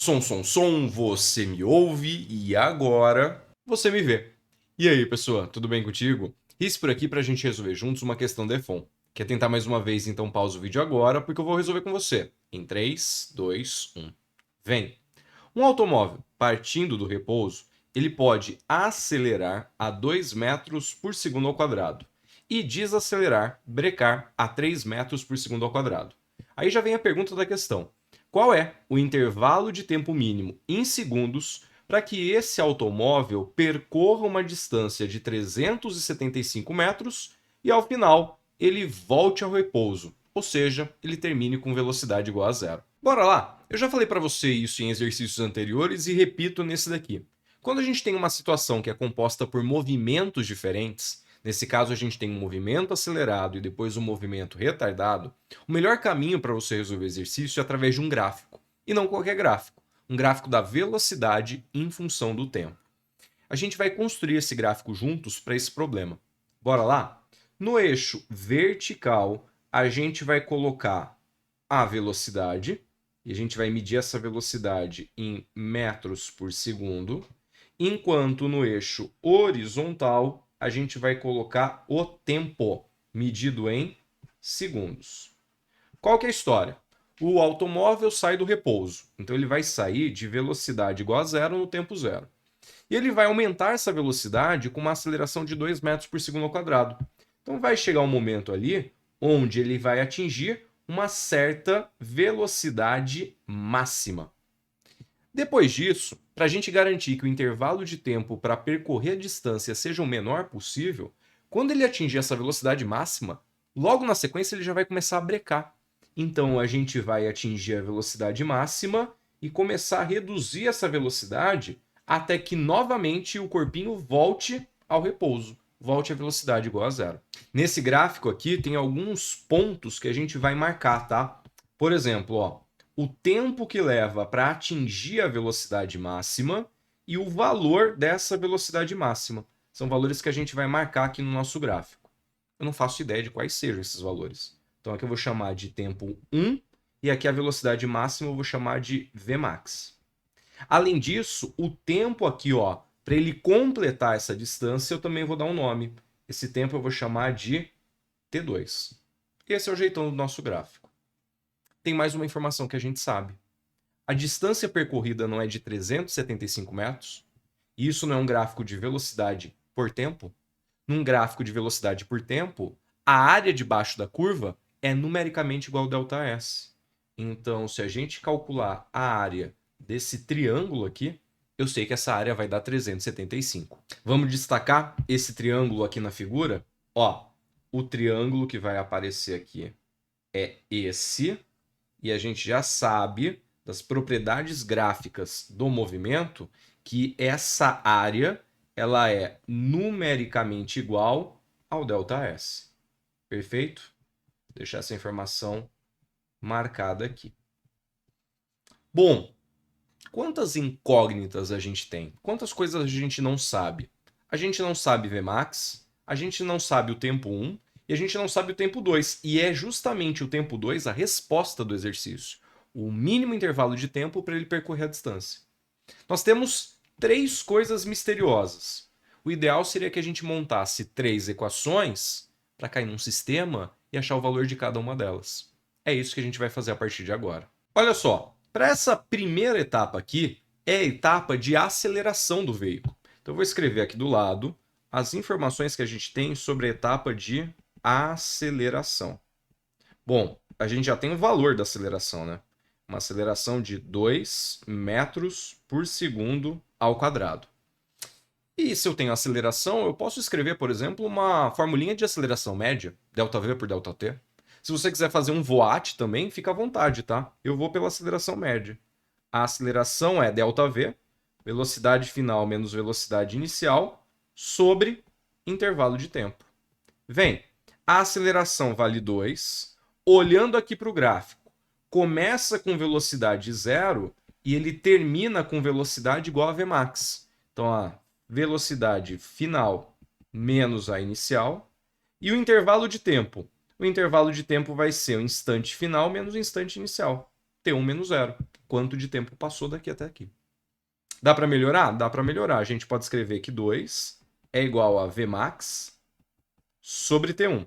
Som, você me ouve e agora você me vê. E aí, pessoa, tudo bem contigo? Isso por aqui pra gente resolver juntos uma questão de DEFON. Quer tentar mais uma vez? Então pausa o vídeo agora, porque eu vou resolver com você. Em 3, 2, 1. Vem! Um automóvel partindo do repouso, ele pode acelerar a 2 metros por segundo ao quadrado e desacelerar, brecar a 3 metros por segundo ao quadrado. Aí já vem a pergunta da questão. Qual é o intervalo de tempo mínimo em segundos para que esse automóvel percorra uma distância de 375 metros e, ao final, ele volte ao repouso, ou seja, ele termine com velocidade igual a zero? Bora lá! Eu já falei para você isso em exercícios anteriores e repito nesse daqui. Quando a gente tem uma situação que é composta por movimentos diferentes, nesse caso a gente tem um movimento acelerado e depois um movimento retardado, o melhor caminho para você resolver o exercício é através de um gráfico. E não qualquer gráfico. Um gráfico da velocidade em função do tempo. A gente vai construir esse gráfico juntos para esse problema. Bora lá? No eixo vertical, a gente vai colocar a velocidade, e a gente vai medir essa velocidade em metros por segundo, enquanto no eixo horizontal a gente vai colocar o tempo, medido em segundos. Qual que é a história? O automóvel sai do repouso, então ele vai sair de velocidade igual a zero no tempo zero. E ele vai aumentar essa velocidade com uma aceleração de 2 metros por segundo ao quadrado. Então vai chegar um momento ali onde ele vai atingir uma certa velocidade máxima. Depois disso, para a gente garantir que o intervalo de tempo para percorrer a distância seja o menor possível, quando ele atingir essa velocidade máxima, logo na sequência ele já vai começar a brecar. Então a gente vai atingir a velocidade máxima e começar a reduzir essa velocidade até que novamente o corpinho volte ao repouso, volte à velocidade igual a zero. Nesse gráfico aqui tem alguns pontos que a gente vai marcar, tá? Por exemplo, ó, o tempo que leva para atingir a velocidade máxima e o valor dessa velocidade máxima. São valores que a gente vai marcar aqui no nosso gráfico. Eu não faço ideia de quais sejam esses valores. Então aqui eu vou chamar de tempo 1 e aqui a velocidade máxima eu vou chamar de Vmax. Além disso, o tempo aqui, ó, para ele completar essa distância, eu também vou dar um nome. Esse tempo eu vou chamar de T2. Esse é o jeitão do nosso gráfico. Tem mais uma informação que a gente sabe. A distância percorrida não é de 375 metros? E isso não é um gráfico de velocidade por tempo? Num gráfico de velocidade por tempo, a área debaixo da curva é numericamente igual a ΔS. Então, se a gente calcular a área desse triângulo aqui, eu sei que essa área vai dar 375. Vamos destacar esse triângulo aqui na figura? Ó, o triângulo que vai aparecer aqui é esse, e a gente já sabe das propriedades gráficas do movimento que essa área ela é numericamente igual ao ΔS. Perfeito? Vou deixar essa informação marcada aqui. Bom, quantas incógnitas a gente tem? Quantas coisas a gente não sabe? A gente não sabe Vmax, a gente não sabe o tempo 1 e a gente não sabe o tempo 2. E é justamente o tempo 2 a resposta do exercício. O mínimo intervalo de tempo para ele percorrer a distância. Nós temos três coisas misteriosas. O ideal seria que a gente montasse três equações para cair num sistema e achar o valor de cada uma delas. É isso que a gente vai fazer a partir de agora. Olha só, para essa primeira etapa aqui, é a etapa de aceleração do veículo. Então eu vou escrever aqui do lado as informações que a gente tem sobre a etapa de aceleração. Bom, a gente já tem o valor da aceleração, né? Uma aceleração de 2 metros por segundo ao quadrado. E se eu tenho aceleração, eu posso escrever, por exemplo, uma formulinha de aceleração média, ΔV por ΔT. Se você quiser fazer um VOAT também, fica à vontade, tá? Eu vou pela aceleração média. A aceleração é ΔV, velocidade final menos velocidade inicial, sobre intervalo de tempo. Vem, a aceleração vale 2. Olhando aqui para o gráfico, começa com velocidade zero e ele termina com velocidade igual a Vmax. Então, a velocidade final menos a inicial. E o intervalo de tempo? O intervalo de tempo vai ser o instante final menos o instante inicial. T1 menos 0. Quanto de tempo passou daqui até aqui. Dá para melhorar? Dá para melhorar. A gente pode escrever que 2 é igual a Vmax sobre T1.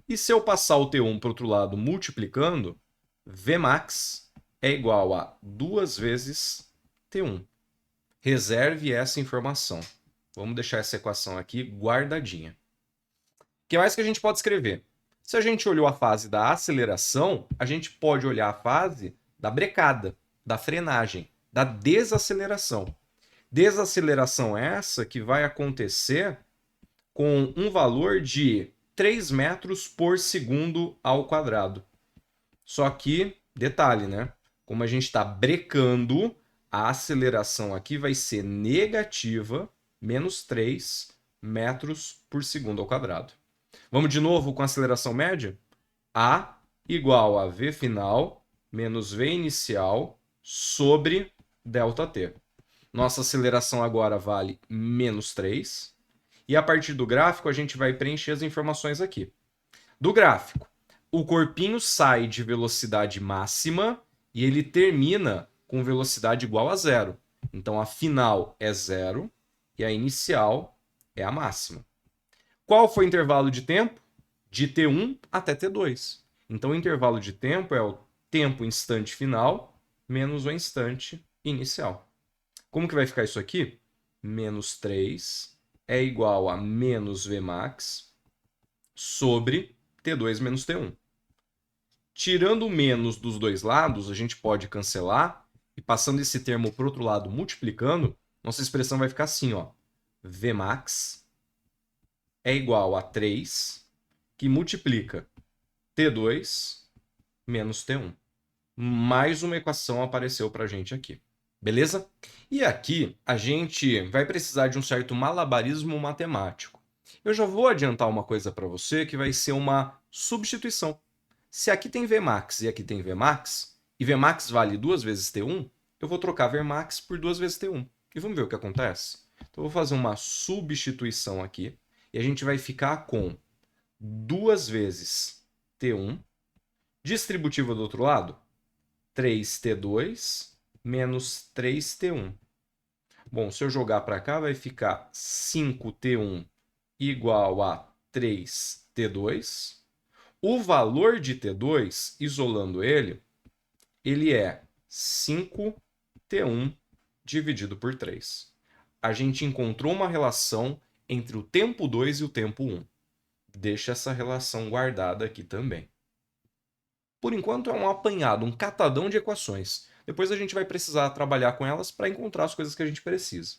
E se eu passar o T1 para o outro lado multiplicando, Vmax é igual a 2 vezes T1. Reserve essa informação. Vamos deixar essa equação aqui guardadinha. O que mais que a gente pode escrever? Se a gente olhou a fase da aceleração, a gente pode olhar a fase da brecada, da frenagem, da desaceleração. Desaceleração essa que vai acontecer com um valor de 3 metros por segundo ao quadrado. Só que, detalhe, né? Como a gente está brecando, a aceleração aqui vai ser negativa, menos 3 metros por segundo ao quadrado. Vamos de novo com a aceleração média? A igual a V final menos V inicial sobre ΔT. Nossa aceleração agora vale menos 3. E a partir do gráfico, a gente vai preencher as informações aqui. Do gráfico, o corpinho sai de velocidade máxima e ele termina com velocidade igual a 0. Então, a final é 0 e a inicial é a máxima. Qual foi o intervalo de tempo? De T1 até T2. Então, o intervalo de tempo é o tempo instante final menos o instante inicial. Como que vai ficar isso aqui? Menos 3 é igual a menos Vmax sobre T2 menos T1. Tirando o menos dos dois lados, a gente pode cancelar e passando esse termo para o outro lado multiplicando, nossa expressão vai ficar assim, ó. Vmax é igual a 3, que multiplica T2 menos T1. Mais uma equação apareceu para a gente aqui. Beleza? E aqui a gente vai precisar de um certo malabarismo matemático. Eu já vou adiantar uma coisa para você que vai ser uma substituição. Se aqui tem Vmax e aqui tem Vmax, e Vmax vale 2 vezes T1, eu vou trocar Vmax por 2 vezes T1. E vamos ver o que acontece? Então eu vou fazer uma substituição aqui e a gente vai ficar com 2 vezes T1, distributiva do outro lado, 3T2 menos 3T1. Bom, se eu jogar para cá, vai ficar 5T1 igual a 3T2. O valor de T2, isolando ele é 5T1 dividido por 3. A gente encontrou uma relação entre o tempo 2 e o tempo 1. Deixa essa relação guardada aqui também. Por enquanto é um apanhado, um catadão de equações. Depois a gente vai precisar trabalhar com elas para encontrar as coisas que a gente precisa.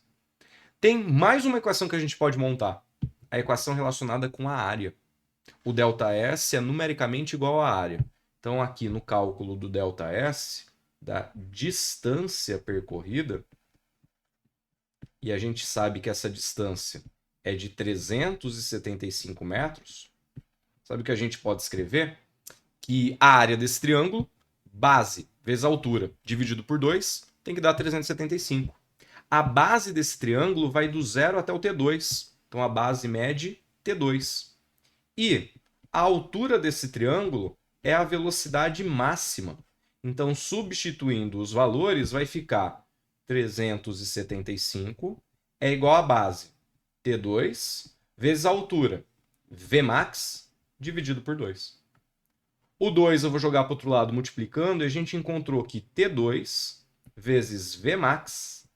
Tem mais uma equação que a gente pode montar. A equação relacionada com a área. O ΔS é numericamente igual à área. Então aqui no cálculo do ΔS, da distância percorrida, e a gente sabe que essa distância é de 375 metros, sabe o que a gente pode escrever? Que a área desse triângulo, base vezes altura, dividido por 2, tem que dar 375. A base desse triângulo vai do 0 até o T2. Então a base mede T2. E a altura desse triângulo é a velocidade máxima. Então, substituindo os valores, vai ficar 375 é igual a base T2 vezes a altura Vmax dividido por 2. O 2 eu vou jogar para o outro lado multiplicando e a gente encontrou que T2 vezes Vmax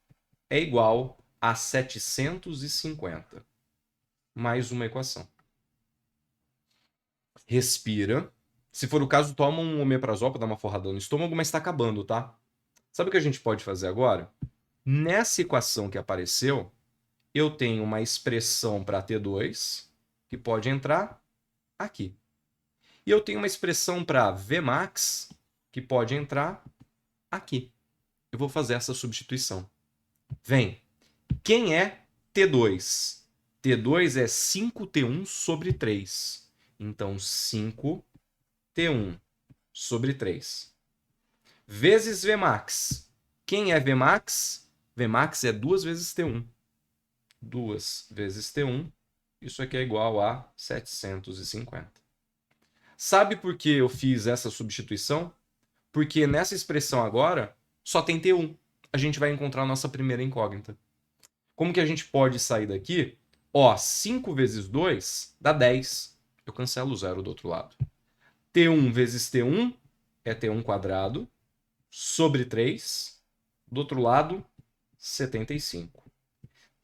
é igual a 750. Mais uma equação. Respira. Se for o caso, toma um omeprazol para dar uma forrada no estômago, mas está acabando, tá? Sabe o que a gente pode fazer agora? Nessa equação que apareceu, eu tenho uma expressão para T2 que pode entrar aqui. E eu tenho uma expressão para Vmax que pode entrar aqui. Eu vou fazer essa substituição. Vem. Quem é T2? T2 é 5T1 sobre 3. Então, 5T1 sobre 3. Vezes Vmax. Quem é Vmax? Vmax é 2 vezes T1. 2 vezes T1. Isso aqui é igual a 750. Sabe por que eu fiz essa substituição? Porque nessa expressão agora, só tem T1. A gente vai encontrar a nossa primeira incógnita. Como que a gente pode sair daqui? Ó, 5 vezes 2 dá 10. Eu cancelo o zero do outro lado. T1 vezes T1 é T1 quadrado sobre 3. Do outro lado, 75.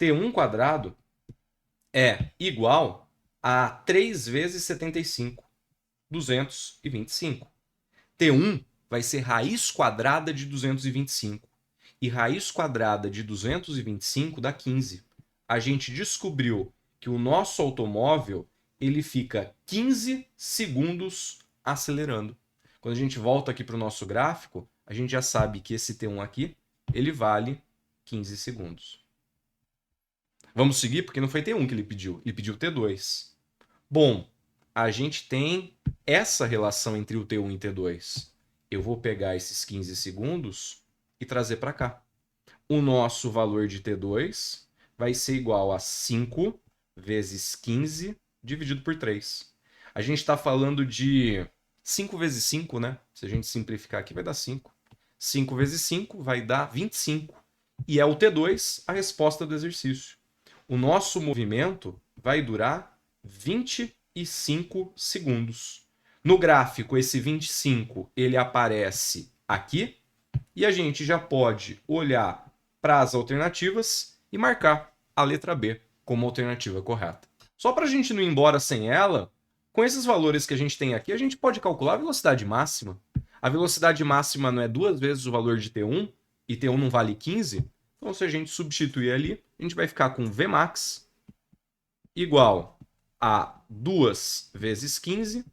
T1 quadrado é igual a 3 vezes 75, 225. T1 vai ser raiz quadrada de 225. E raiz quadrada de 225 dá 15. A gente descobriu que o nosso automóvel ele fica 15 segundos acelerando. Quando a gente volta aqui para o nosso gráfico, a gente já sabe que esse T1 aqui, ele vale 15 segundos. Vamos seguir, porque não foi T1 que ele pediu T2. Bom, a gente tem essa relação entre o T1 e T2. Eu vou pegar esses 15 segundos e trazer para cá. O nosso valor de T2 vai ser igual a 5 vezes 15 dividido por 3. A gente está falando de 5 vezes 5, né? Se a gente simplificar aqui, vai dar 5. 5 vezes 5 vai dar 25. E é o T2 a resposta do exercício. O nosso movimento vai durar 25 segundos. No gráfico, esse 25 ele aparece aqui e a gente já pode olhar para as alternativas e marcar a letra B como alternativa correta. Só para a gente não ir embora sem ela, com esses valores que a gente tem aqui, a gente pode calcular a velocidade máxima. A velocidade máxima não é 2 vezes o valor de T1 e T1 não vale 15? Então, se a gente substituir ali, a gente vai ficar com Vmax igual a 2 vezes 15.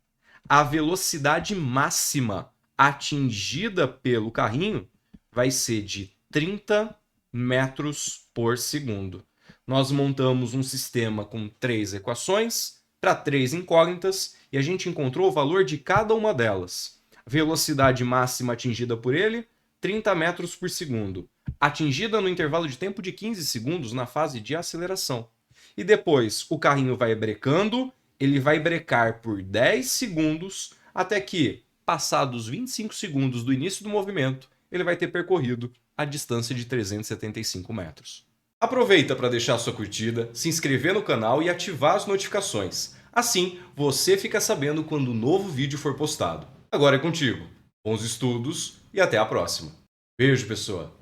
A velocidade máxima atingida pelo carrinho vai ser de 30 metros por segundo. Nós montamos um sistema com 3 equações para 3 incógnitas e a gente encontrou o valor de cada uma delas. Velocidade máxima atingida por ele, 30 metros por segundo. Atingida no intervalo de tempo de 15 segundos na fase de aceleração. E depois o carrinho vai brecando, ele vai brecar por 10 segundos, até que, passados 25 segundos do início do movimento, ele vai ter percorrido a distância de 375 metros. Aproveita para deixar sua curtida, se inscrever no canal e ativar as notificações. Assim, você fica sabendo quando um novo vídeo for postado. Agora é contigo. Bons estudos e até a próxima. Beijo, pessoa!